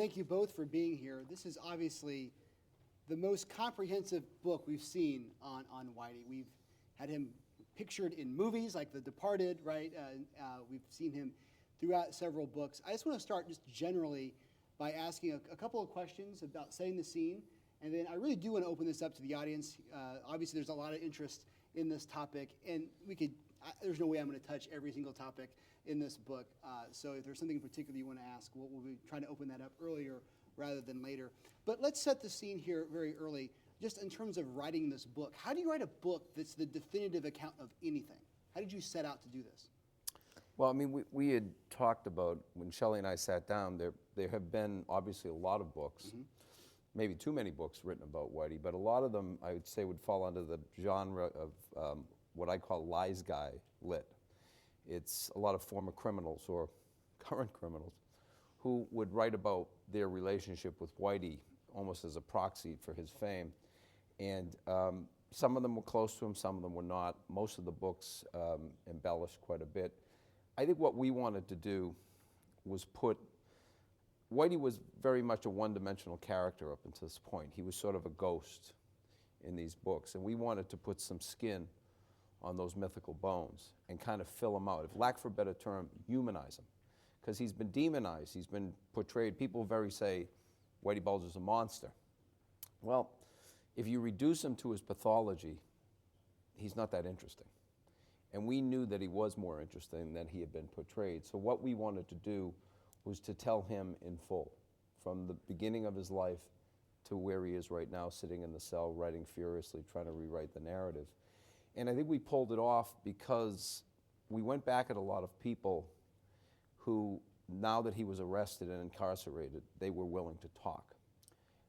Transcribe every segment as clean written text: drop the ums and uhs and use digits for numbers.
thank you both for being here. This is obviously the most comprehensive book we've seen on Whitey. We've had him pictured in movies like The Departed, right? We've seen him throughout several books. I just want to start just generally by asking a couple of questions about setting the scene, and then I really do want to open this up to the audience. Obviously, there's a lot of interest in this topic, and there's no way I'm going to touch every single topic in this book. So if there's something in particular you want to ask, we'll be trying to open that up earlier rather than later. But let's set the scene here very early, just in terms of writing this book. How do you write a book that's the definitive account of anything? How did you set out to do this? Well, I mean, we had talked about, when Shelley and I sat down, there have been obviously a lot of books, maybe too many books written about Whitey, but a lot of them, I would say, would fall under the genre of what I call lies guy lit. It's a lot of former criminals or current criminals who would write about their relationship with Whitey almost as a proxy for his fame. And some of them were close to him, some of them were not. Most of the books embellished quite a bit. I think what we wanted to do was Whitey was very much a one-dimensional character up until this point. He was sort of a ghost in these books, and we wanted to put some skin on those mythical bones and kind of fill him out. If lack for a better term, humanize him. Because he's been demonized, he's been portrayed, people say, Whitey Bulger's a monster. Well, if you reduce him to his pathology, he's not that interesting. And we knew that he was more interesting than he had been portrayed. So what we wanted to do was to tell him in full, from the beginning of his life to where he is right now, sitting in the cell, writing furiously, trying to rewrite the narrative. And I think we pulled it off because we went back at a lot of people who, now that he was arrested and incarcerated, they were willing to talk.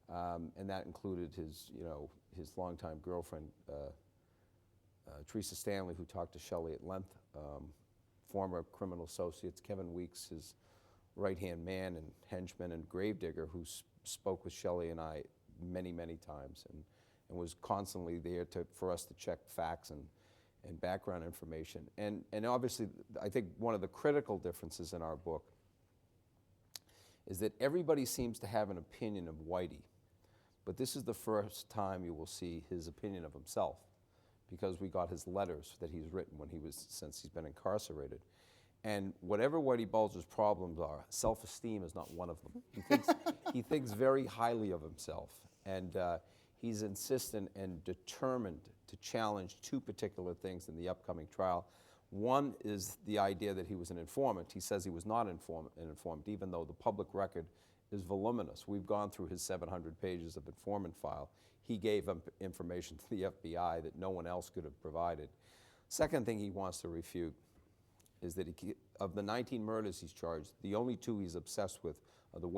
And that included his longtime girlfriend, Teresa Stanley, who talked to Shelley at length, former criminal associates, Kevin Weeks, his right-hand man and henchman and gravedigger, who spoke with Shelley and I many, many times, and was constantly there for us to check facts and background information. And obviously, I think one of the critical differences in our book is that everybody seems to have an opinion of Whitey, but this is the first time you will see his opinion of himself, because we got his letters that he's written since he's been incarcerated. And whatever Whitey Bulger's problems are, self-esteem is not one of them. He thinks very highly of himself, and he's insistent and determined to challenge two particular things in the upcoming trial. One is the idea that he was an informant. He says he was not an informant, even though the public record is voluminous. We've gone through his 700 pages of informant file. He gave information to the FBI that no one else could have provided. Second thing he wants to refute is that of the 19 murders he's charged, the only two he's obsessed with are the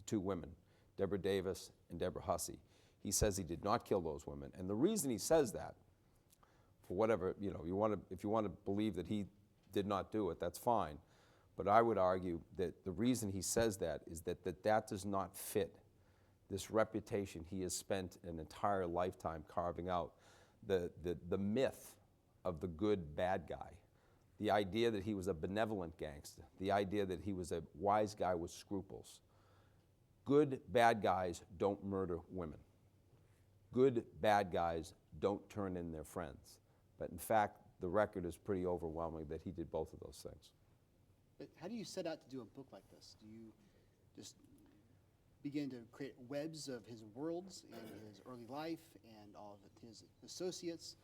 two women, Deborah Davis and Deborah Hussey. He says he did not kill those women. And the reason he says that, for whatever, if you want to believe that he did not do it, that's fine. But I would argue that the reason he says that is that does not fit this reputation he has spent an entire lifetime carving out, the myth of the good bad guy, the idea that he was a benevolent gangster, the idea that he was a wise guy with scruples. Good bad guys don't murder women. Good bad guys don't turn in their friends. But in fact, the record is pretty overwhelming that he did both of those things. But how do you set out to do a book like this? Do you just begin to create webs of his worlds and his early life and all of his associates?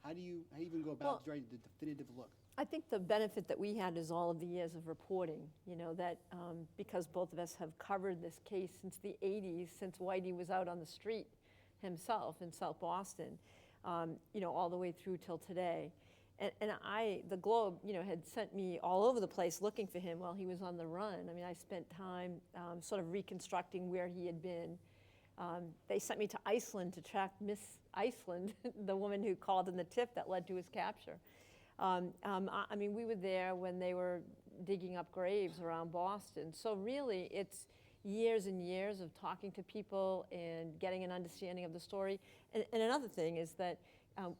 How do you even go about writing the definitive look? I think the benefit that we had is all of the years of reporting, that because both of us have covered this case since the 80s, since Whitey was out on the street himself in South Boston, all the way through till today. And the Globe, had sent me all over the place looking for him while he was on the run. I mean, I spent time sort of reconstructing where he had been. They sent me to Iceland to track Miss Iceland, the woman who called in the tip that led to his capture. I mean, we were there when they were digging up graves around Boston. So really, it's years and years of talking to people and getting an understanding of the story. And another thing is that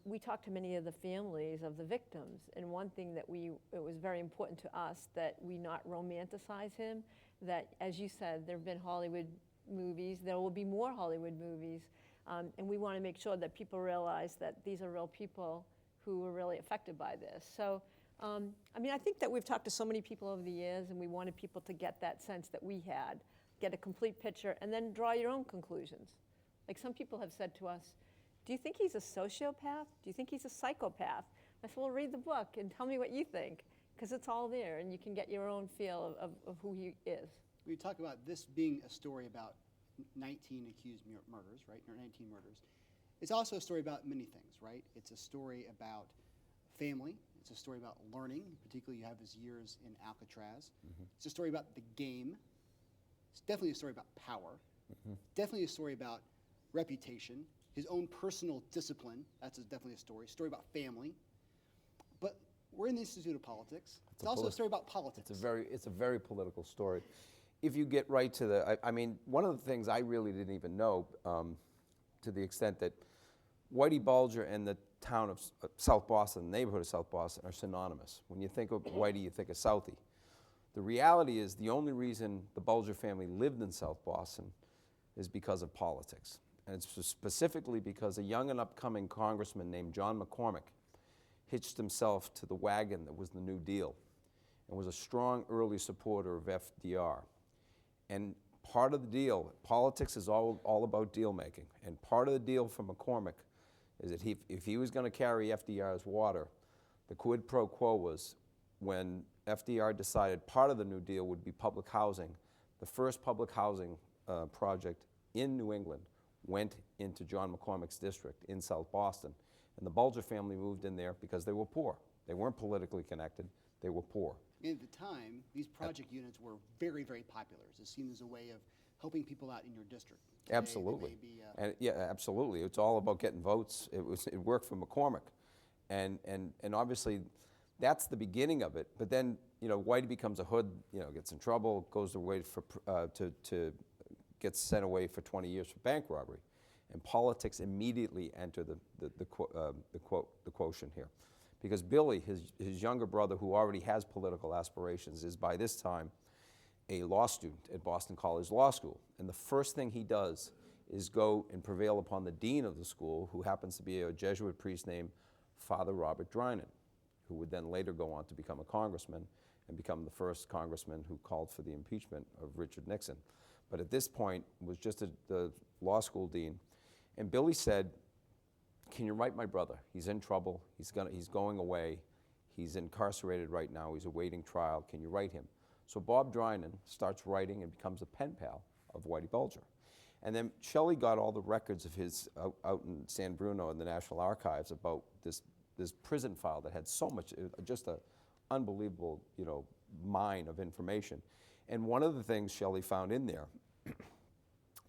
we talked to many of the families of the victims, and one thing that it was very important to us that we not romanticize him, that, as you said, there have been Hollywood movies, there will be more Hollywood movies, and we want to make sure that people realize that these are real people who were really affected by this. So, I mean, I think that we've talked to so many people over the years, and we wanted people to get that sense that we had, get a complete picture, and then draw your own conclusions. Like some people have said to us, do you think he's a sociopath? Do you think he's a psychopath? I said, well, read the book and tell me what you think, because it's all there, and you can get your own feel of who he is. We talk about this being a story about 19 accused murders, right? Or 19 murders. It's also a story about many things, right? It's a story about family. It's a story about learning. Particularly, you have his years in Alcatraz. It's a story about the game. It's definitely a story about power. Definitely a story about reputation. His own personal discipline. That's definitely a story. Story about family. But we're in the Institute of Politics. It's also a story about politics. It's a very political story. If you get right to the, I mean, one of the things I really didn't even know, to the extent that Whitey Bulger and the town of South Boston, the neighborhood of South Boston, are synonymous. When you think of Whitey, you think of Southie. The reality is the only reason the Bulger family lived in South Boston is because of politics. And it's specifically because a young and upcoming congressman named John McCormick hitched himself to the wagon that was the New Deal and was a strong early supporter of FDR. And part of the deal, politics is all about deal making, and part of the deal for McCormick is that if he was going to carry FDR's water, the quid pro quo was when FDR decided part of the New Deal would be public housing, the first public housing project in New England went into John McCormick's district in South Boston. And the Bulger family moved in there because they were poor. They weren't politically connected, they were poor. And at the time, these project units were very, very popular. It's seen as a way of helping people out in your district. Today, Absolutely. they may be, And yeah, absolutely. It's all about getting votes. It worked for McCormick. And obviously, that's the beginning of it. But then, you know, Whitey becomes a hood, you know, gets in trouble, goes away for, gets sent away for 20 years for bank robbery. And politics immediately enter the quotient here. Because Billy, his younger brother, who already has political aspirations, is by this time a law student at Boston College Law School. And the first thing he does is go and prevail upon the dean of the school, who happens to be a Jesuit priest named Father Robert Drinan, who would then later go on to become a congressman and become the first congressman who called for the impeachment of Richard Nixon. But at this point was just the law school dean. And Billy said, can you write my brother? He's in trouble, he's going away, he's incarcerated right now, he's awaiting trial, can you write him? So Bob Drinan starts writing and becomes a pen pal of Whitey Bulger. And then Shelley got all the records of his out in San Bruno in the National Archives about this prison file that had so much, just a unbelievable, you know, mine of information. And one of the things Shelley found in there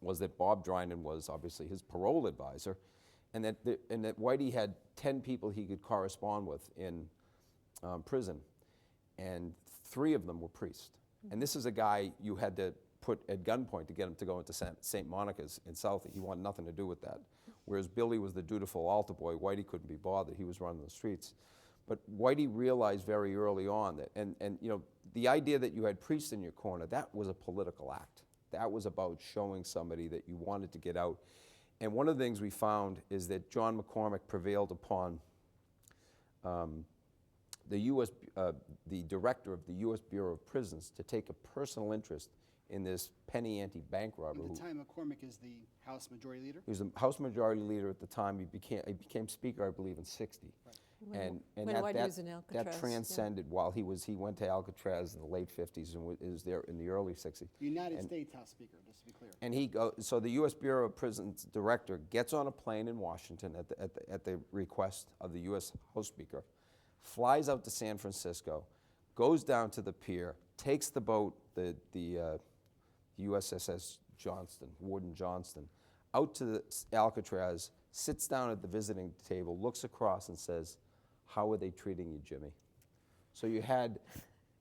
was that Bob Drinan was obviously his parole advisor, and that Whitey had 10 people he could correspond with in prison, and 3 of them were priests. And this is a guy you had to put at gunpoint to get him to go into St. Monica's in Southie. He wanted nothing to do with that. Whereas Billy was the dutiful altar boy, Whitey couldn't be bothered. He was running the streets. But Whitey realized very early on that, and you know, the idea that you had priests in your corner, that was a political act. That was about showing somebody that you wanted to get out. And one of the things we found is that John McCormick prevailed upon the director of the U.S. Bureau of Prisons to take a personal interest in this penny ante bank robber. At the time, McCormick is the House Majority Leader. He was the House Majority Leader at the time. He became Speaker, I believe, in '60. Right. And When Whitey was in Alcatraz, that transcended while he went to Alcatraz in the late '50s and was there in the early '60s. United States House Speaker, just to be clear. And so the U.S. Bureau of Prisons director gets on a plane in Washington at the request of the U.S. House Speaker, flies out to San Francisco, goes down to the pier, takes the boat, the USS Johnston, Warden Johnston, out to the Alcatraz, sits down at the visiting table, looks across and says, "How are they treating you, Jimmy?" So you had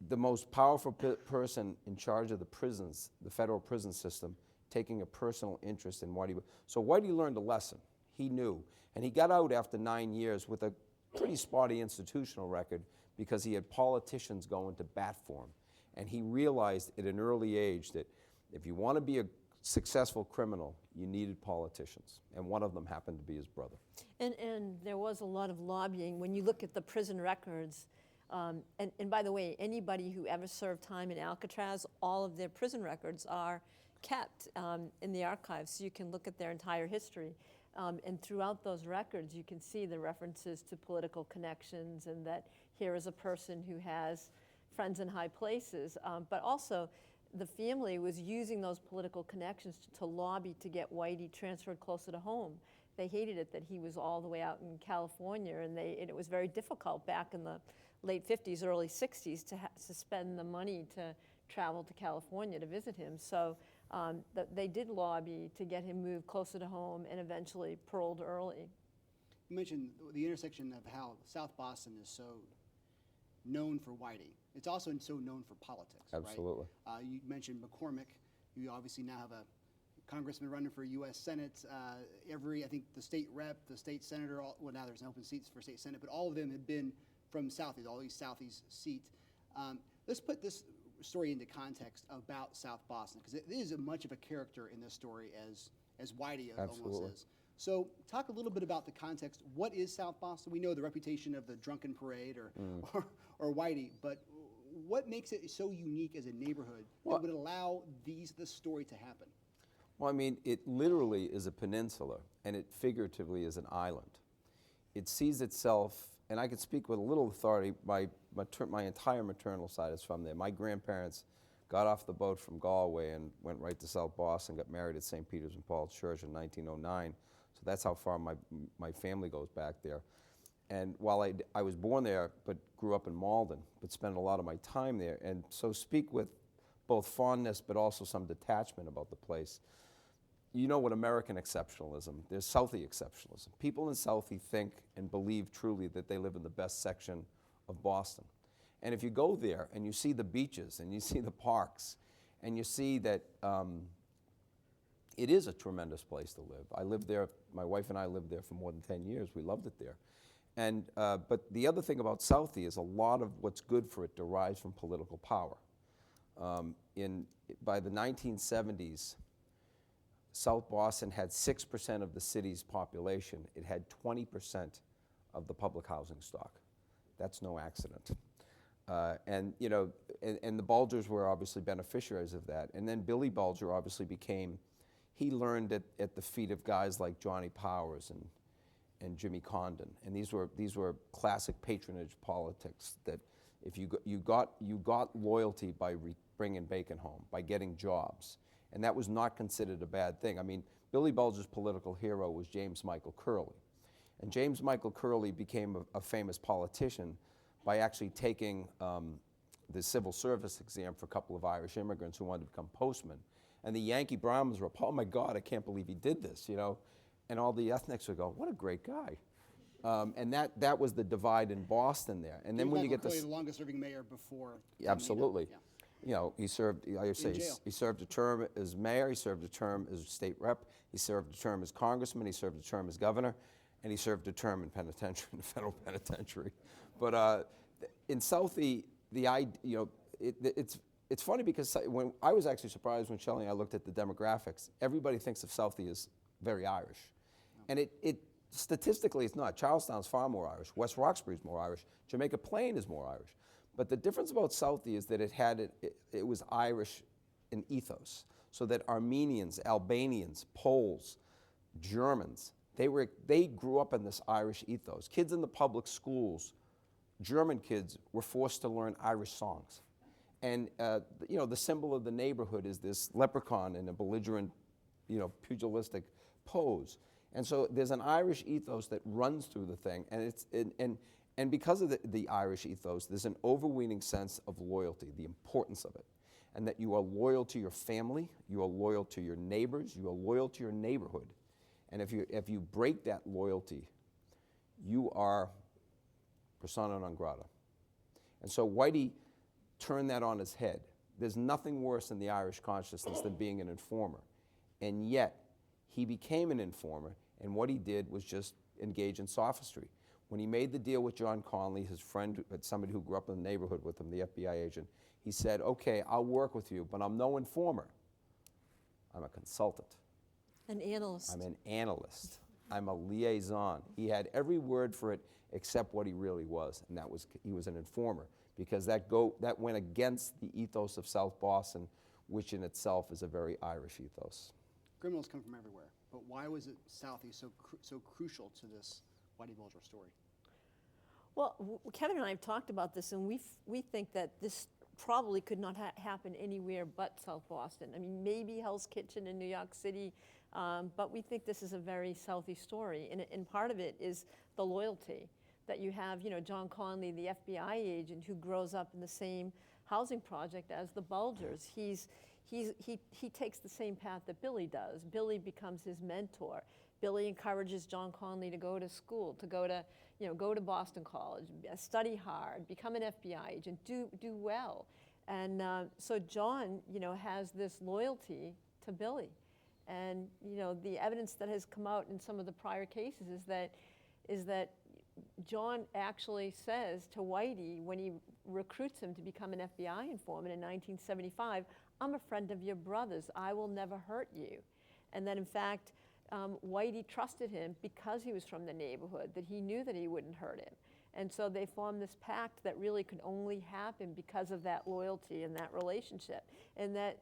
the most powerful person in charge of the prisons, the federal prison system, taking a personal interest in Whitey. So Whitey learned a lesson. He knew. And he got out after 9 years with a pretty spotty institutional record because he had politicians going to bat for him. And he realized at an early age that if you want to be a successful criminal, you needed politicians. And one of them happened to be his brother. And there was a lot of lobbying. When you look at the prison records, and by the way, anybody who ever served time in Alcatraz, all of their prison records are kept in the archives, so you can look at their entire history. And throughout those records, you can see the references to political connections and that here is a person who has friends in high places. But also, the family was using those political connections to lobby to get Whitey transferred closer to home. They hated it that he was all the way out in California, and it was very difficult back in the late 50s, early 60s to spend the money to travel to California to visit him. So they did lobby to get him moved closer to home and eventually paroled early. You mentioned the intersection of how South Boston is so known for Whitey. It's also so known for politics, Absolutely. right? You mentioned McCormick. You obviously now have a congressman running for U.S. Senate. I think the state rep, the state senator, well, now there's open seats for state Senate, but all of them have been from Southie, all these Southie's seats. Let's put this story into context about South Boston, because it is as much of a character in this story as Whitey almost is. So talk a little bit about the context. What is South Boston? We know the reputation of the drunken parade or Whitey, but what makes it so unique as a neighborhood that would allow this story to happen? Well, I mean, it literally is a peninsula, and it figuratively is an island. It sees itself, and I can speak with a little authority, my entire maternal side is from there. My grandparents got off the boat from Galway and went right to South Boston, got married at St. Peter's and Paul's Church in 1909. So that's how far my family goes back there. And while I was born there, but grew up in Malden, but spent a lot of my time there, and so speak with both fondness but also some detachment about the place. You know what American exceptionalism, there's Southie exceptionalism. People in Southie think and believe truly that they live in the best section of Boston. And if you go there and you see the beaches and you see the parks and you see that it is a tremendous place to live. I lived there, my wife and I lived there for more than 10 years. We loved it there. And, but the other thing about Southie is a lot of what's good for it derives from political power. By the 1970s, South Boston had 6% of the city's population. It had 20% of the public housing stock. That's no accident. And you know, and the Bulgers were obviously beneficiaries of that. And then Billy Bulger obviously he learned at the feet of guys like Johnny Powers and Jimmy Condon. And these were classic patronage politics that if you got loyalty by bringing bacon home, by getting jobs. And that was not considered a bad thing. I mean, Billy Bulger's political hero was James Michael Curley. And James Michael Curley became a famous politician by actually taking the civil service exam for a couple of Irish immigrants who wanted to become postmen. And the Yankee Brahmins were, oh my God, I can't believe he did this, you know? And all the ethnics would go, what a great guy. And that was the divide in Boston there. And then when you get the longest serving mayor before. Absolutely. Yeah. You know, he served, he served a term as mayor, he served a term as state rep, he served a term as congressman, he served a term as governor, and he served a term in penitentiary, in the federal penitentiary. But in Southie, it's funny because when I was actually surprised when Shelley and I looked at the demographics, everybody thinks of Southie as very Irish. And it statistically it's not. Charlestown's far more Irish, West Roxbury's more Irish, Jamaica Plain is more Irish. But the difference about Southie is that it was Irish in ethos, so that Armenians, Albanians, Poles, Germans, they grew up in this Irish ethos. Kids in the public schools, German kids, were forced to learn Irish songs. And you know, the symbol of the neighborhood is this leprechaun in a belligerent, you know, pugilistic pose. And so there's an Irish ethos that runs through the thing, and because of the Irish ethos, there's an overweening sense of loyalty, the importance of it, and that you are loyal to your family, you are loyal to your neighbors, you are loyal to your neighborhood. And if you break that loyalty, you are persona non grata. And so Whitey turned that on his head. There's nothing worse in the Irish consciousness than being an informer. And yet, he became an informer, And what he did was just engage in sophistry. When he made the deal with John Conley, his friend, somebody who grew up in the neighborhood with him, the FBI agent, he said, okay, I'll work with you, but I'm no informer. I'm a consultant. An analyst. I'm an analyst. I'm a liaison. He had every word for it except what he really was, and that was he was an informer, because that went against the ethos of South Boston, which in itself is a very Irish ethos. Criminals come from everywhere, but why was it Southie so crucial to this Whitey Bulger story? Well, Kevin and I have talked about this, and we think that this probably could not happen anywhere but South Boston. I mean, maybe Hell's Kitchen in New York City, but we think this is a very Southie story, and part of it is the loyalty that you have. You know, John Conley, the FBI agent who grows up in the same housing project as the Bulgers. He takes the same path that Billy does. Billy becomes his mentor. Billy encourages John Conley to go to school, to go to Boston College, study hard, become an FBI agent, do well. And so John, has this loyalty to Billy. And, the evidence that has come out in some of the prior cases is that John actually says to Whitey, when he recruits him to become an FBI informant in 1975, I'm a friend of your brother's. I will never hurt you. And then, in fact, Whitey trusted him because he was from the neighborhood, that he knew that he wouldn't hurt him. And so they formed this pact that really could only happen because of that loyalty and that relationship. And that,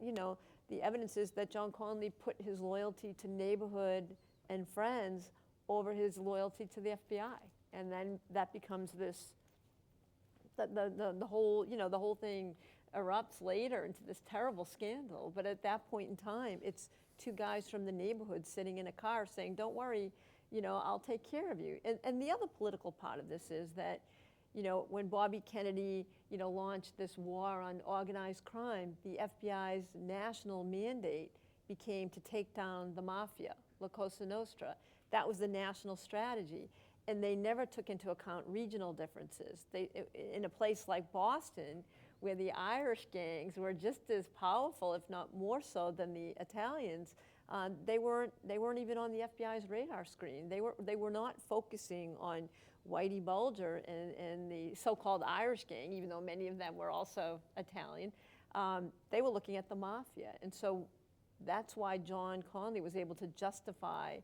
the evidence is that John Conley put his loyalty to neighborhood and friends over his loyalty to the FBI. And then that becomes this, the whole thing erupts later into this terrible scandal. But at that point in time, it's two guys from the neighborhood sitting in a car saying, don't worry, I'll take care of you. And the other political part of this is that, when Bobby Kennedy, launched this war on organized crime, the FBI's national mandate became to take down the mafia, La Cosa Nostra. That was the national strategy. And they never took into account regional differences. In a place like Boston, where the Irish gangs were just as powerful, if not more so, than the Italians, they weren't even on the FBI's radar screen. They were not focusing on Whitey Bulger and the so-called Irish gang, even though many of them were also Italian. They were looking at the mafia, and so that's why John Conley was able to justify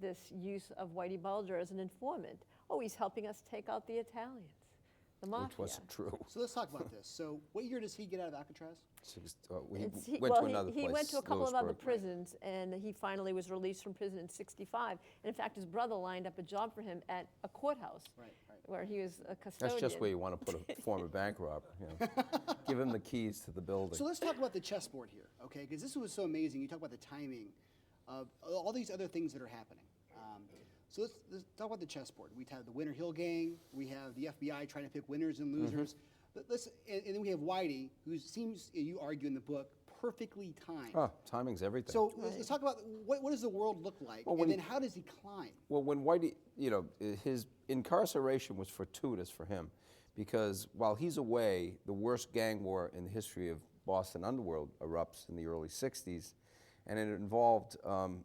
this use of Whitey Bulger as an informant. Oh, he's helping us take out the Italians, the mafia. Which wasn't true. So let's talk about this. So what year does he get out of Alcatraz? He went to another place. He went to a couple of other Lewisburg. prisons, and he finally was released from prison in '65. And in fact, his brother lined up a job for him at a courthouse, where he was a custodian. That's just where you want to put a former bank robber. Give him the keys to the building. So let's talk about the chessboard here, okay? Because this was so amazing. You talk about the timing of all these other things that are happening. So let's talk about the chessboard. We have the Winter Hill Gang. We have the FBI trying to pick winners and losers. And then we have Whitey, who seems, you argue in the book, perfectly timed. Oh, timing's everything. So let's talk about what does the world look like, and then how does he climb? Well, when Whitey, his incarceration was fortuitous for him, because while he's away, the worst gang war in the history of Boston underworld erupts in the early 60s, and it involved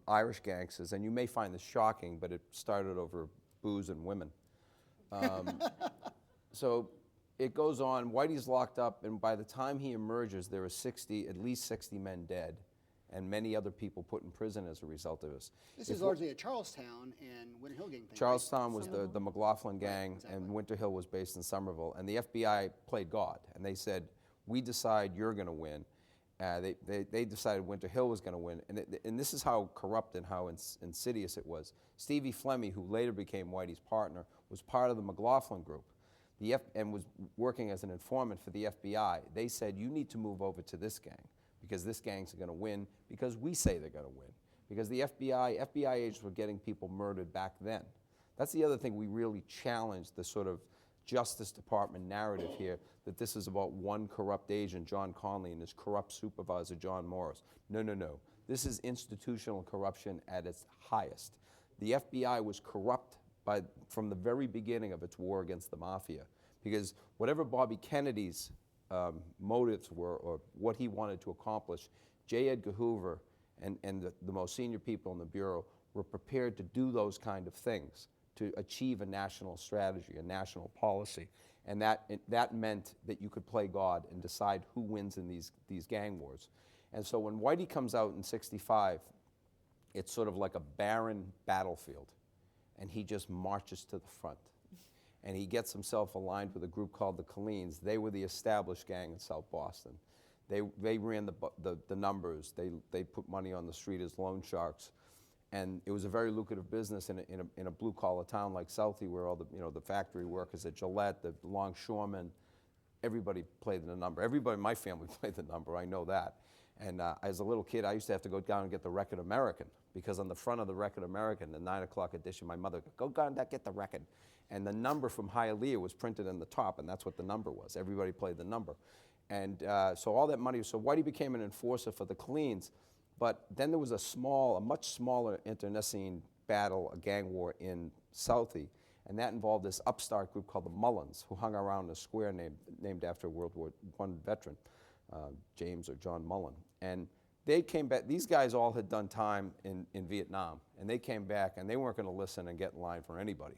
Irish gangsters, and you may find this shocking, but it started over booze and women. So it goes on. Whitey's locked up, and by the time he emerges, there are at least 60 men dead, and many other people put in prison as a result of this. This is largely a Charlestown and Winter Hill Gang thing. Charlestown was the McLaughlin gang, and Winter Hill was based in Somerville, and the FBI played God, and they said, we decide you're going to win. They decided Winter Hill was going to win, and this is how corrupt and how insidious it was. Stevie Flemmi, who later became Whitey's partner, was part of the McLaughlin group, and was working as an informant for the FBI. They said, you need to move over to this gang, because this gang's going to win, because we say they're going to win. Because the FBI agents were getting people murdered back then. That's the other thing we really challenged, the sort of Justice Department narrative here, that this is about one corrupt agent, John Conley, and his corrupt supervisor, John Morris. No, no, no. This is institutional corruption at its highest. The FBI was corrupt from the very beginning of its war against the mafia, because whatever Bobby Kennedy's motives were, or what he wanted to accomplish, J. Edgar Hoover and the most senior people in the Bureau were prepared to do those kind of things to achieve a national strategy, a national policy. And that meant that you could play God and decide who wins in these gang wars. And so when Whitey comes out in '65, it's sort of like a barren battlefield, and he just marches to the front. And he gets himself aligned with a group called the Collins. They were the established gang in South Boston. They ran the numbers. They put money on the street as loan sharks. And it was a very lucrative business in a blue-collar town like Southie, where all the factory workers at Gillette, the longshoremen, everybody played the number. Everybody in my family played the number, I know that. And as a little kid, I used to have to go down and get the Record American, because on the front of the Record American, the 9 o'clock edition, my mother would go down and get the record. And the number from Hialeah was printed in the top, and that's what the number was. Everybody played the number. And so all that money, so Whitey became an enforcer for the Collins, but then there was a much smaller internecine battle, a gang war in Southie, and that involved this upstart group called the Mullins, who hung around a square named after a World War I veteran, James or John Mullen. And they came back. These guys all had done time in Vietnam, and they came back, and they weren't going to listen and get in line for anybody.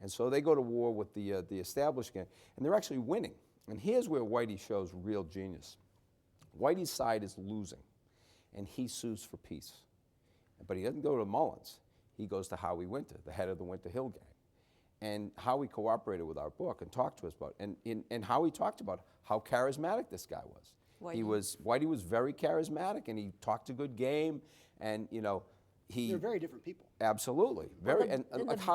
And so they go to war with the established gang, and they're actually winning. And here's where Whitey shows real genius. Whitey's side is losing, and he sues for peace. But he doesn't go to Mullins. He goes to Howie Winter, the head of the Winter Hill Gang. And Howie cooperated with our book and talked to us about it. And Howie talked about how charismatic this guy was. Whitey was very charismatic, and he talked a good game, and They're very different people. Absolutely.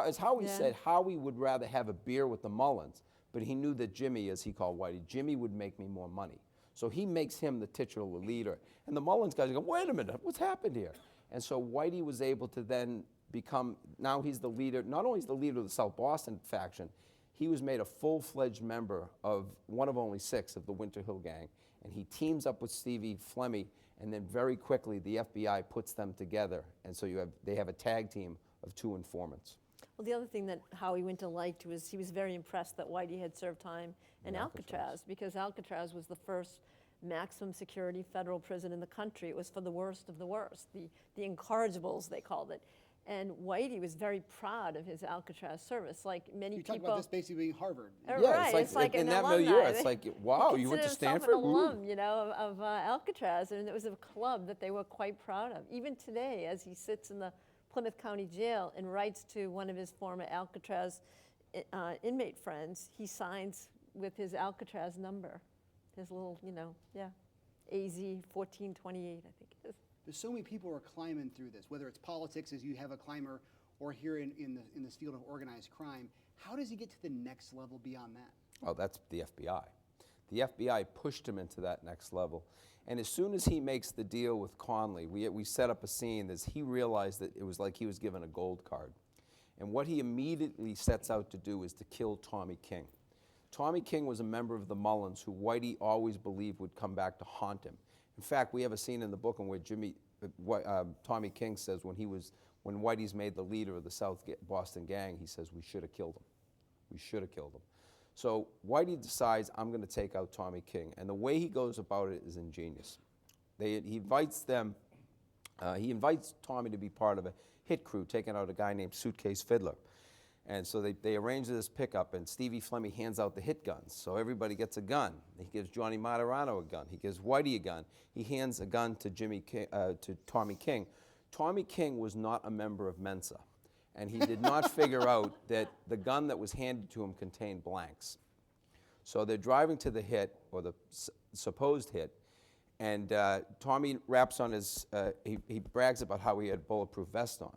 As Howie said, Howie would rather have a beer with the Mullins, but he knew that Jimmy, as he called Whitey, Jimmy would make me more money. So he makes him the titular leader. And the Mullins guys go, wait a minute, what's happened here? And so Whitey was able to then become, now he's the leader, not only is the leader of the South Boston faction, he was made a full-fledged member of one of only 6 of the Winter Hill Gang, and he teams up with Stevie Flemmi, and then very quickly the FBI puts them together, and so they have a tag team of 2 informants. Well, the other thing that Howie Winter liked was he was very impressed that Whitey had served time in Alcatraz, because Alcatraz was the first maximum security federal prison in the country. It was for the worst of the worst, the incorrigibles, they called it. And Whitey was very proud of his Alcatraz service, like many people. You talk about this basically being Harvard. Right, it's like in that milieu, it's like, wow, you went to Stanford? An alum, of Alcatraz, and it was a club that they were quite proud of. Even today, as he sits in the Plymouth County Jail and writes to one of his former Alcatraz inmate friends, he signs with his Alcatraz number, his little, AZ 1428, I think it is. There's so many people who are climbing through this, whether it's politics, as you have a climber, or here in this field of organized crime. How does he get to the next level beyond that? Oh, that's the FBI. The FBI pushed him into that next level. And as soon as he makes the deal with Conley, we set up a scene as he realized that it was like he was given a gold card. And what he immediately sets out to do is to kill Tommy King. Tommy King was a member of the Mullins who Whitey always believed would come back to haunt him. In fact, we have a scene in the book in where Tommy King says when Whitey's made the leader of the South Boston gang, he says, we should have killed him. We should have killed him. So Whitey decides, I'm going to take out Tommy King. And the way he goes about it is ingenious. He invites Tommy to be part of a hit crew, taking out a guy named Suitcase Fiddler. And so they arrange this pickup, and Stevie Flemmi hands out the hit guns. So everybody gets a gun. He gives Johnny Martirano a gun. He gives Whitey a gun. He hands a gun to Tommy King. Tommy King was not a member of Mensa, and he did not figure out that the gun that was handed to him contained blanks. So they're driving to the hit, or the supposed hit, and Tommy raps on his, he brags about how he had a bulletproof vest on.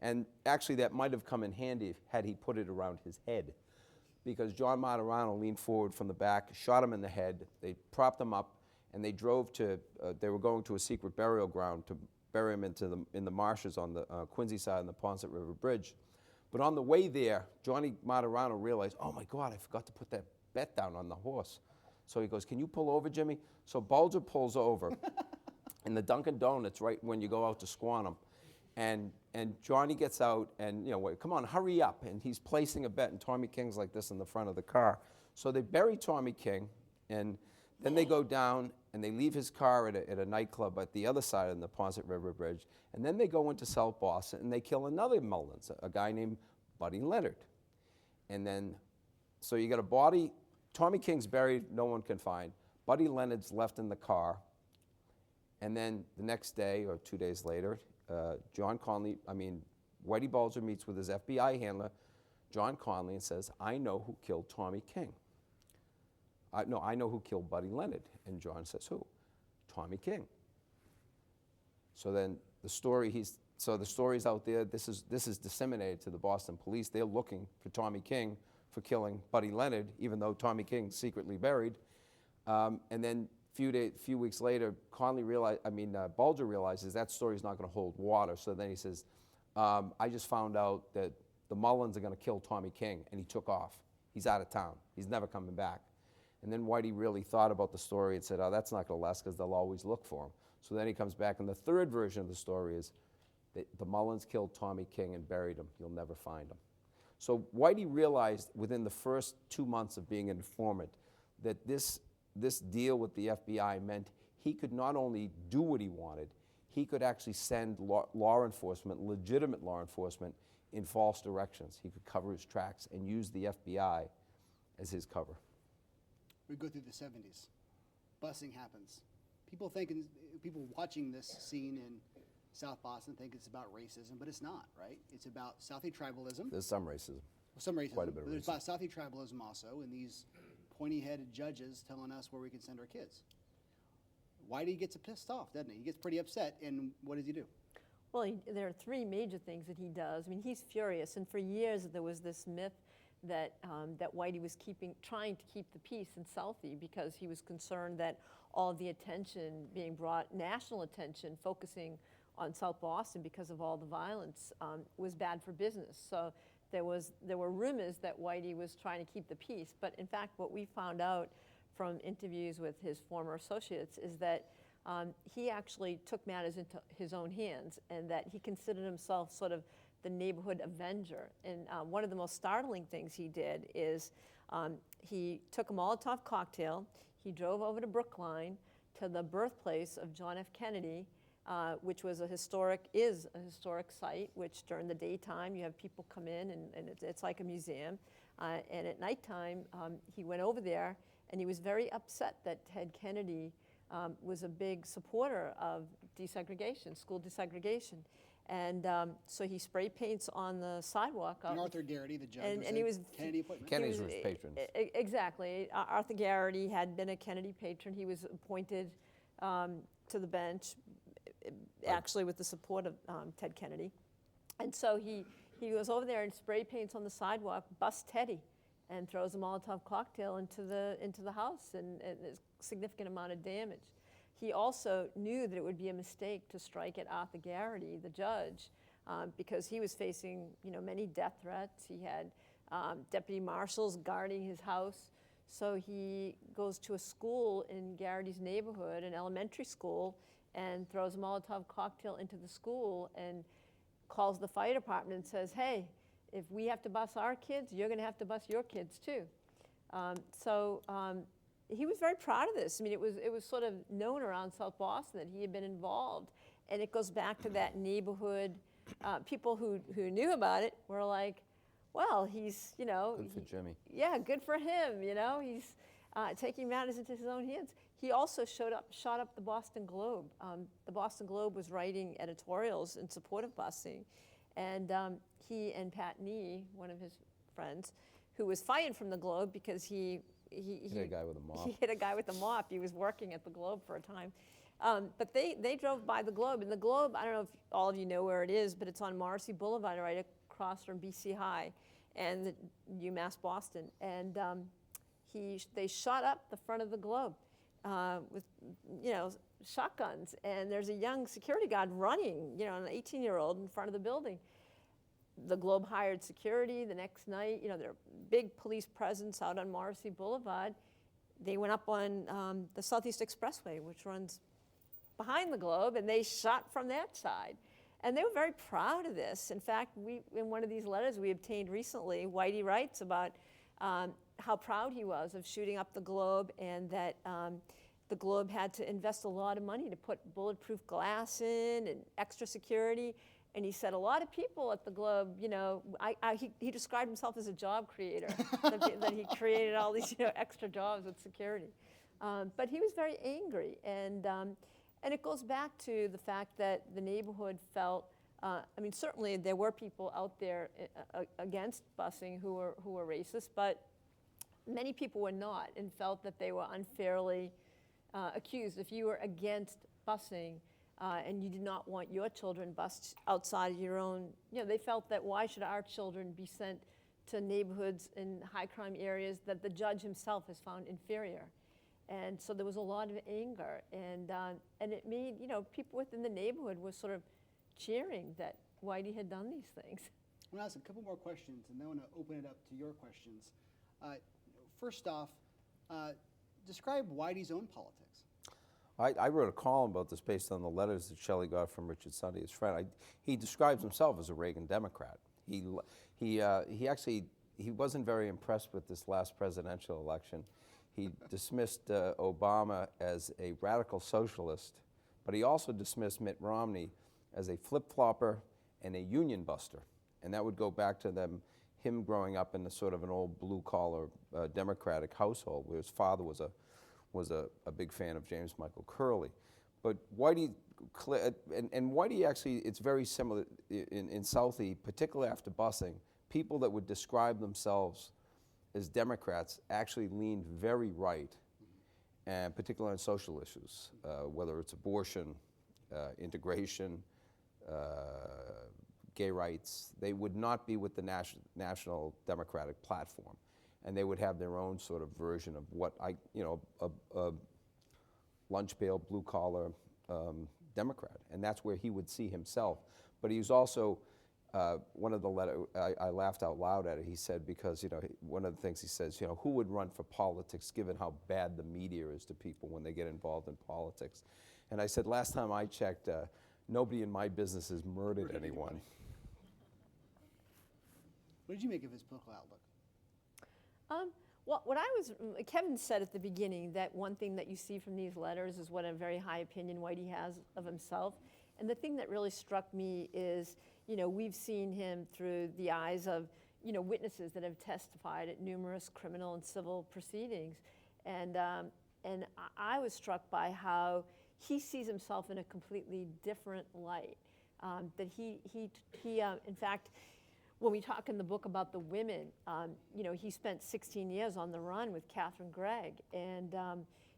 And actually that might have come in handy had he put it around his head, because John Martirano leaned forward from the back, shot him in the head, they propped him up, and they drove to, they were going to a secret burial ground to bury him in the marshes on the Quincy side on the Ponset River Bridge. But on the way there, Johnny Martirano realized, oh my God, I forgot to put that bet down on the horse. So he goes, can you pull over, Jimmy? So Bulger pulls over in the Dunkin' Donuts right when you go out to Squantum. And Johnny gets out and, wait, come on, hurry up. And he's placing a bet, and Tommy King's like this in the front of the car. So they bury Tommy King, and then they go down, and they leave his car at a nightclub at the other side of the Neponset River Bridge, and then they go into South Boston, and they kill another Mullins, a guy named Buddy Leonard. And then, so you got a body, Tommy King's buried, no one can find. Buddy Leonard's left in the car, and then the next day, or 2 days later, Whitey Bulger meets with his FBI handler, John Conley, and says, I know who killed Tommy King. I know who killed Buddy Leonard. And John says, who? Tommy King. So then the story's out there. This is disseminated to the Boston police. They're looking for Tommy King for killing Buddy Leonard, even though Tommy King's secretly buried. And then few weeks later, Bulger realizes that story's not going to hold water. So then he says, I just found out that the Mullins are going to kill Tommy King, and he took off. He's out of town. He's never coming back. And then Whitey really thought about the story and said, oh, that's not going to last because they'll always look for him. So then he comes back, and the third version of the story is that the Mullins killed Tommy King and buried him. You'll never find him. So Whitey realized within the first 2 months of being an informant that this deal with the FBI meant he could not only do what he wanted, he could actually send law enforcement, legitimate law enforcement, in false directions. He could cover his tracks and use the FBI as his cover. We go through the 70s. Busing happens. People watching this scene in South Boston think it's about racism, but it's not, right? It's about Southie tribalism. There's some racism. Some racism. Quite a bit of but there's racism. about Southie tribalism also, and these pointy-headed judges telling us where we can send our kids. Whitey gets pissed off, doesn't he? He gets pretty upset, and what does he do? Well, there are three major things that he does. I mean, he's furious, and for years there was this myth that that Whitey was trying to keep the peace in Southie because he was concerned that all the attention being brought, national attention, focusing on South Boston because of all the violence, was bad for business. So there were rumors that Whitey was trying to keep the peace, but in fact, what we found out from interviews with his former associates is that he actually took matters into his own hands, and that he considered himself sort of the neighborhood avenger. And one of the most startling things he did is he took a Molotov cocktail, he drove over to Brookline to the birthplace of John F. Kennedy, which is a historic site, which during the daytime you have people come in and it's like a museum. And at nighttime, he went over there, and he was very upset that Ted Kennedy was a big supporter of desegregation, school desegregation. And so he spray paints on the sidewalk. And Arthur Garrity, the judge, and he was Kennedy appointment. Kennedy's was patron. Exactly. Arthur Garrity had been a Kennedy patron. He was appointed to the bench, actually with the support of Ted Kennedy. And so he goes over there and spray paints on the sidewalk, busts Teddy, and throws a Molotov cocktail into the house, and there's a significant amount of damage. He also knew that it would be a mistake to strike at Arthur Garrity, the judge, because he was facing many death threats. He had deputy marshals guarding his house. So he goes to a school in Garrity's neighborhood, an elementary school, and throws a Molotov cocktail into the school and calls the fire department and says, hey, if we have to bus our kids, you're going to have to bus your kids too. He was very proud of this. I mean, it was sort of known around South Boston that he had been involved, and it goes back to that neighborhood. People who knew about it were like, well, he's, Good for Jimmy. Yeah, good for him, he's taking matters into his own hands. He also shot up the Boston Globe. The Boston Globe was writing editorials in support of busing, and he and Pat Nee, one of his friends, who was fired from the Globe because he hit a guy with a mop. He hit a guy with a mop. He was working at the Globe for a time. But they drove by the Globe, and the Globe, I don't know if all of you know where it is, but it's on Morrissey Boulevard right across from BC High and UMass Boston. And they shot up the front of the Globe with shotguns, and there's a young security guard running, an 18-year-old in front of the building. The Globe hired security the next night. Their big police presence out on Morrissey Boulevard. They went up on the Southeast Expressway, which runs behind the Globe, and they shot from that side. And they were very proud of this. In fact, in one of these letters we obtained recently, Whitey writes about how proud he was of shooting up the Globe, and that the Globe had to invest a lot of money to put bulletproof glass in and extra security. And he said a lot of people at the Globe, you know, he described himself as a job creator, that he created all these, you know, extra jobs with security. But he was very angry, and it goes back to the fact that the neighborhood felt, I mean, certainly there were people out there against busing who were racist, but many people were not and felt that they were unfairly accused. If you were against busing, and you did not want your children bused outside of your own, you know, they felt that why should our children be sent to neighborhoods in high crime areas that the judge himself has found inferior. And so there was a lot of anger, and it made, you know, people within the neighborhood were sort of cheering that Whitey had done these things. I'm going to ask a couple more questions, and then I want to open it up to your questions. First off, describe Whitey's own politics. I wrote a column about this based on the letters that Shelley got from Richard Sunday, his friend. He describes himself as a Reagan Democrat. He wasn't very impressed with this last presidential election. He dismissed Obama as a radical socialist, but he also dismissed Mitt Romney as a flip-flopper and a union buster. And that would go back to him growing up in a sort of an old blue-collar Democratic household, where his father was a big fan of James Michael Curley. But Whitey, and Whitey actually, it's very similar in Southie, particularly after busing. People that would describe themselves as Democrats actually leaned very right, and particularly on social issues, whether it's abortion, integration, gay rights. They would not be with the national Democratic platform, and they would have their own sort of version of what a lunch pail, blue collar Democrat, and that's where he would see himself. But he was also one of the letters, I laughed out loud at it. He said, because, you know, one of the things he says, you know, who would run for politics given how bad the media is to people when they get involved in politics? And I said, last time I checked, nobody in my business has murdered anyone. What did you make of his political outlook? Well, Kevin said at the beginning that one thing that you see from these letters is what a very high opinion Whitey has of himself. And the thing that really struck me is, you know, we've seen him through the eyes of, you know, witnesses that have testified at numerous criminal and civil proceedings. And I was struck by how he sees himself in a completely different light. That he in fact, when we talk in the book about the women, you know, he spent 16 years on the run with Catherine Gregg, and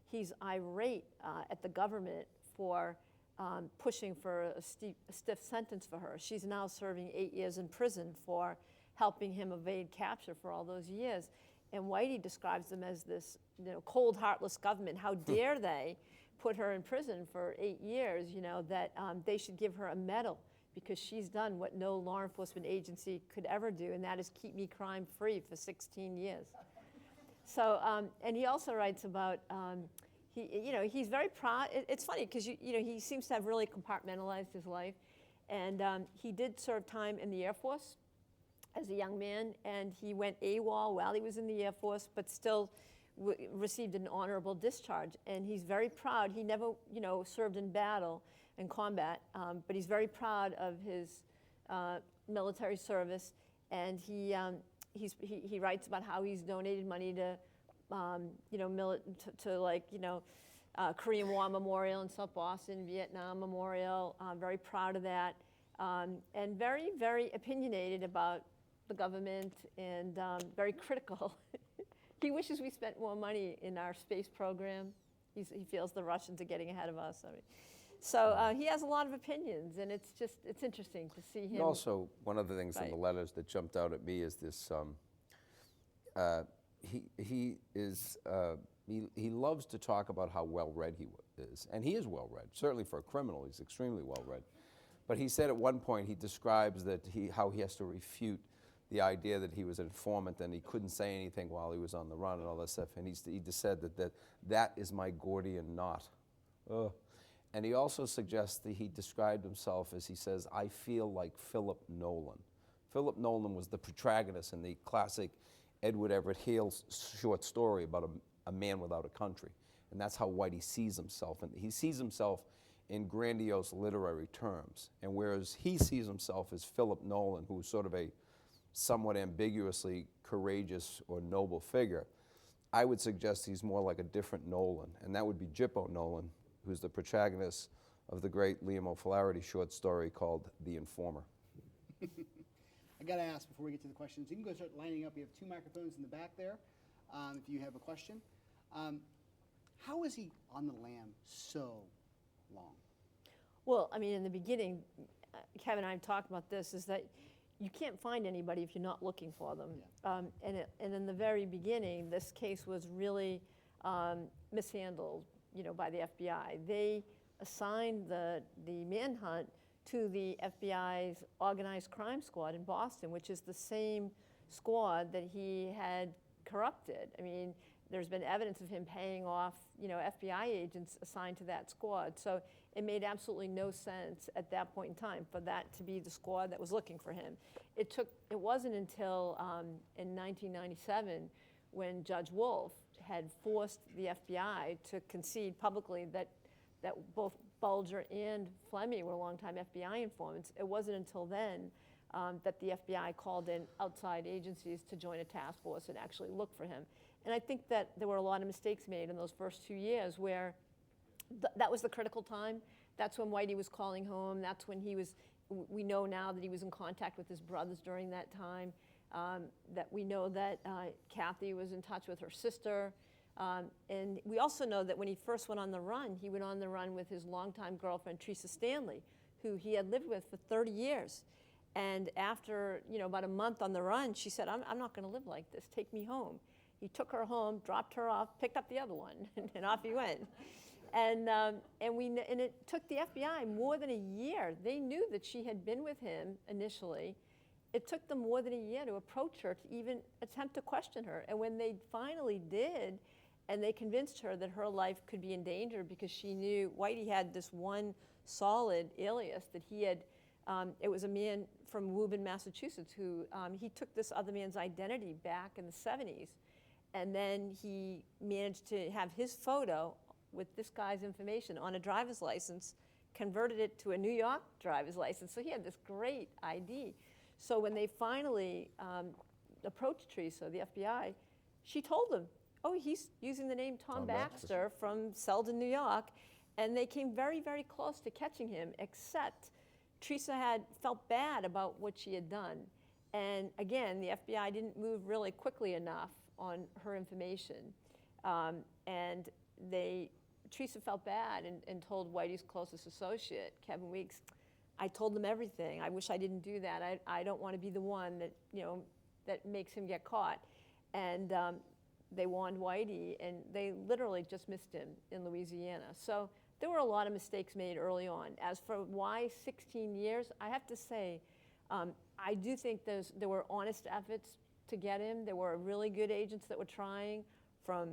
he's irate at the government for pushing for a stiff sentence for her. She's now serving 8 years in prison for helping him evade capture for all those years. And Whitey describes them as this, you know, cold, heartless government. How dare they put her in prison for 8 years, you know, that they should give her a medal because she's done what no law enforcement agency could ever do, and that is keep me crime-free for 16 years. So, and he also writes about, he's very proud. It's funny because, you know, he seems to have really compartmentalized his life. And he did serve time in the Air Force as a young man, and he went AWOL while he was in the Air Force, but still received an honorable discharge. And he's very proud. He never, you know, served in battle and combat, but he's very proud of his military service. And he writes about how he's donated money to, Korean War Memorial in South Boston, Vietnam Memorial. Very proud of that, and very, very opinionated about the government, and very critical. He wishes we spent more money in our space program. He feels the Russians are getting ahead of us. I mean, so he has a lot of opinions, and it's interesting to see him. And also, one of the things in Right. the letters that jumped out at me is this. He loves to talk about how well-read he is, and he is well-read. Certainly for a criminal, he's extremely well-read. But he said at one point, he describes that how he has to refute the idea that he was an informant and he couldn't say anything while he was on the run and all that stuff. And he just said that is my Gordian knot. Ugh. And he also suggests that he described himself as, he says, I feel like Philip Nolan. Philip Nolan was the protagonist in the classic Edward Everett Hale short story about a man without a country. And that's how Whitey sees himself. And he sees himself in grandiose literary terms. And whereas he sees himself as Philip Nolan, who's sort of a somewhat ambiguously courageous or noble figure, I would suggest he's more like a different Nolan, and that would be Gippo Nolan, who's the protagonist of the great Liam O'Flaherty short story called The Informer. I got to ask before we get to the questions. You can go start lining up. You have 2 microphones in the back there if you have a question. How is he on the lam so long? Well, I mean, in the beginning, Kevin and I have talked about this, is that you can't find anybody if you're not looking for them. Yeah. And in the very beginning, this case was really mishandled, by the FBI. They assigned the manhunt to the FBI's organized crime squad in Boston, which is the same squad that he had corrupted. I mean, there's been evidence of him paying off, FBI agents assigned to that squad. So it made absolutely no sense at that point in time for that to be the squad that was looking for him. It wasn't until in 1997 when Judge Wolf had forced the FBI to concede publicly that both Bulger and Fleming were longtime FBI informants. It wasn't until then that the FBI called in outside agencies to join a task force and actually look for him. And I think that there were a lot of mistakes made in those first 2 years where that was the critical time. That's when Whitey was calling home. That's when we know now that he was in contact with his brothers during that time. That we know that Kathy was in touch with her sister. And we also know that when he first went on the run, he went on the run with his longtime girlfriend, Teresa Stanley, who he had lived with for 30 years. And after, about a month on the run, she said, I'm not going to live like this. Take me home. He took her home, dropped her off, picked up the other one, and off he went. And it took the FBI more than a year. They knew that she had been with him initially. It took them more than a year to approach her, to even attempt to question her. And when they finally did, and they convinced her that her life could be in danger because she knew Whitey had this one solid alias that he had, it was a man from Woburn, Massachusetts, who he took this other man's identity back in the 70s. And then he managed to have his photo with this guy's information on a driver's license, converted it to a New York driver's license. So he had this great ID. So when they finally approached Teresa, the FBI, she told them, oh, he's using the name Tom Baxter from Selden, New York. And they came very, very close to catching him, except Teresa had felt bad about what she had done. And again, the FBI didn't move really quickly enough on her information. And Teresa felt bad and told Whitey's closest associate, Kevin Weeks, I told them everything. I wish I didn't do that. I don't want to be the one that, that makes him get caught. And they warned Whitey, and they literally just missed him in Louisiana. So there were a lot of mistakes made early on. As for why 16 years, I have to say, I do think there were honest efforts to get him. There were really good agents that were trying from,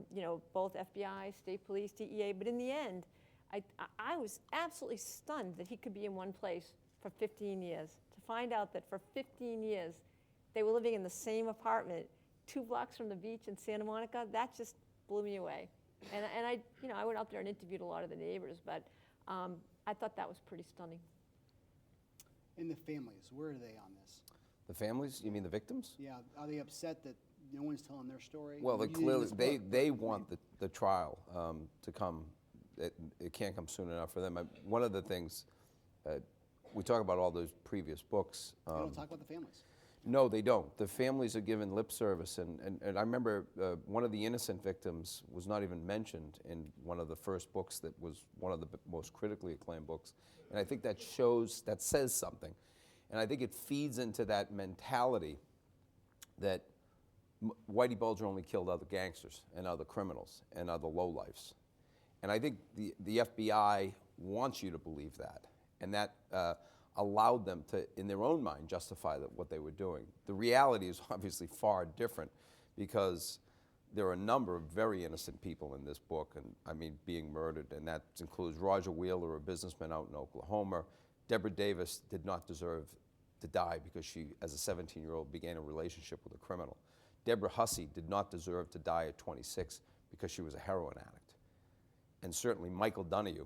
both FBI, state police, DEA. But in the end, I was absolutely stunned that he could be in one place for 15 years. To find out that for 15 years, they were living in the same apartment 2 blocks from the beach in Santa Monica, that just blew me away. And I went out there and interviewed a lot of the neighbors, but I thought that was pretty stunning. And the families, where are they on this? The families? You mean the victims? Yeah, are they upset that no one's telling their story? Well, Usually in clearly, this book, they want the trial to come. It can't come soon enough for them. One of the things, we talk about all those previous books. They don't talk about the families. No, they don't. The families are given lip service, and I remember one of the innocent victims was not even mentioned in one of the first books that was one of the most critically acclaimed books, and I think that says something, and I think it feeds into that mentality that Whitey Bulger only killed other gangsters and other criminals and other lowlifes, and I think the FBI wants you to believe that, and that allowed them to, in their own mind, justify what they were doing. The reality is obviously far different because there are a number of very innocent people in this book, and I mean being murdered, and that includes Roger Wheeler, a businessman out in Oklahoma. Deborah Davis did not deserve to die because she, as a 17-year-old, began a relationship with a criminal. Deborah Hussey did not deserve to die at 26 because she was a heroin addict. And certainly Michael Donahue,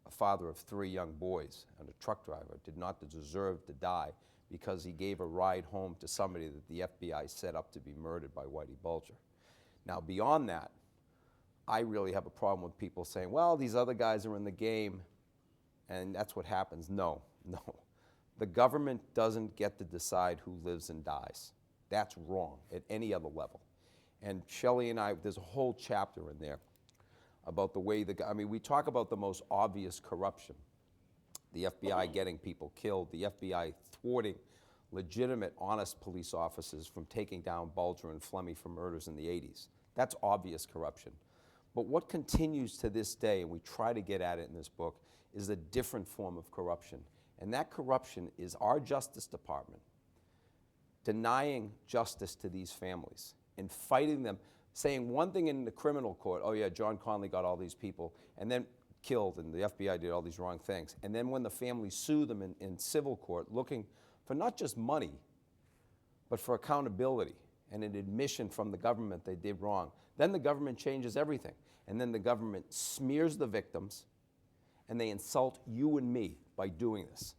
a father of 3 young boys and a truck driver, did not deserve to die because he gave a ride home to somebody that the FBI set up to be murdered by Whitey Bulger. Now, beyond that, I really have a problem with people saying, well, these other guys are in the game, and that's what happens. No, no. The government doesn't get to decide who lives and dies. That's wrong at any other level. And Shelley and I, there's a whole chapter in there about the way we talk about the most obvious corruption. The FBI getting people killed, the FBI thwarting legitimate, honest police officers from taking down Bulger and Flemmi for murders in the 80s. That's obvious corruption. But what continues to this day, and we try to get at it in this book, is a different form of corruption. And that corruption is our Justice Department denying justice to these families and fighting them, saying one thing in the criminal court, oh yeah, John Conley got all these people, and then killed, and the FBI did all these wrong things. And then when the families sue them in civil court, looking for not just money, but for accountability and an admission from the government they did wrong, then the government changes everything. And then the government smears the victims, and they insult you and me by doing this.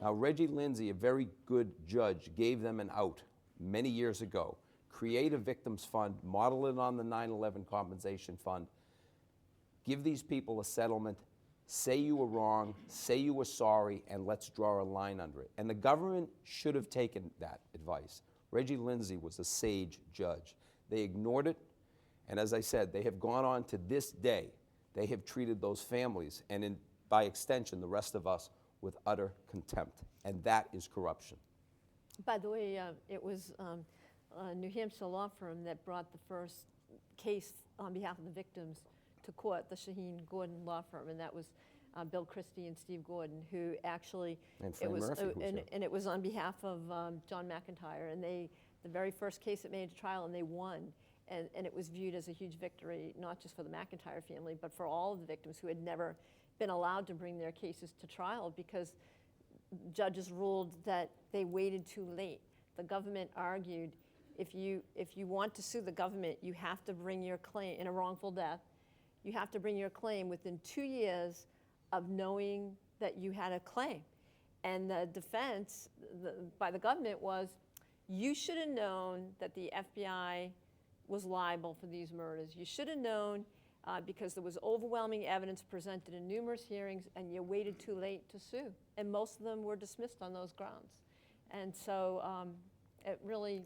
Now, Reggie Lindsay, a very good judge, gave them an out many years ago. Create a victims fund, model it on the 9/11 compensation fund, give these people a settlement, say you were wrong, say you were sorry, and let's draw a line under it. And the government should have taken that advice. Reggie Lindsay was a sage judge. They ignored it, and as I said, they have gone on to this day. They have treated those families, and by extension, the rest of us, with utter contempt. And that is corruption. By the way, it was a New Hampshire law firm that brought the first case on behalf of the victims to court, the Shaheen Gordon law firm, and that was Bill Christie and Steve Gordon, who actually, And Frank Murphy, who's here. and it was on behalf of John McIntyre, and the very first case it made to trial, and they won. And it was viewed as a huge victory, not just for the McIntyre family, but for all of the victims who had never been allowed to bring their cases to trial because judges ruled that they waited too late. The government argued, if you want to sue the government, you have to bring your claim in a wrongful death. You have to bring your claim within 2 years of knowing that you had a claim. And the defense by the government was, you should have known that the FBI was liable for these murders. You should have known because there was overwhelming evidence presented in numerous hearings, and you waited too late to sue. And most of them were dismissed on those grounds. And so it really,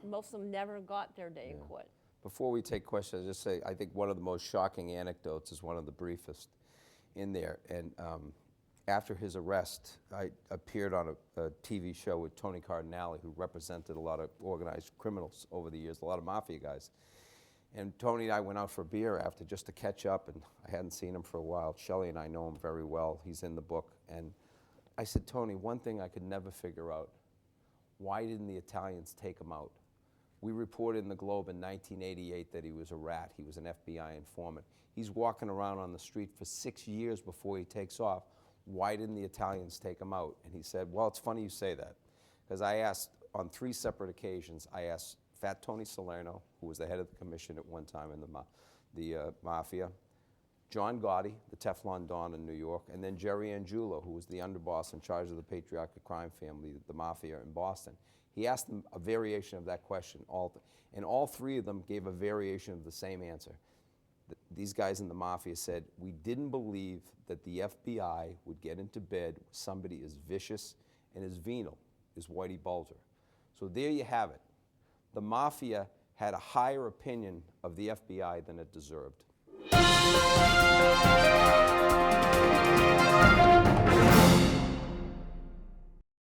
most of them never got their day in court. Before we take questions, I just say I think one of the most shocking anecdotes is one of the briefest in there. And after his arrest, I appeared on a TV show with Tony Cardinale, who represented a lot of organized criminals over the years, a lot of mafia guys. And Tony and I went out for a beer after just to catch up, and I hadn't seen him for a while. Shelley and I know him very well. He's in the book. And I said, Tony, one thing I could never figure out, why didn't the Italians take him out? We reported in the Globe in 1988 that he was a rat. He was an FBI informant. He's walking around on the street for 6 years before he takes off. Why didn't the Italians take him out? And he said, well, it's funny you say that, because I asked, on 3 separate occasions, I asked Fat Tony Salerno, who was the head of the commission at one time in the mafia, John Gotti, the Teflon Don in New York, and then Jerry Angiulo, who was the underboss in charge of the patriarchal crime family, the mafia in Boston. He asked them a variation of that question, and all 3 of them gave a variation of the same answer. These guys in the mafia said, we didn't believe that the FBI would get into bed with somebody as vicious and as venal as Whitey Bulger. So there you have it. The mafia had a higher opinion of the FBI than it deserved.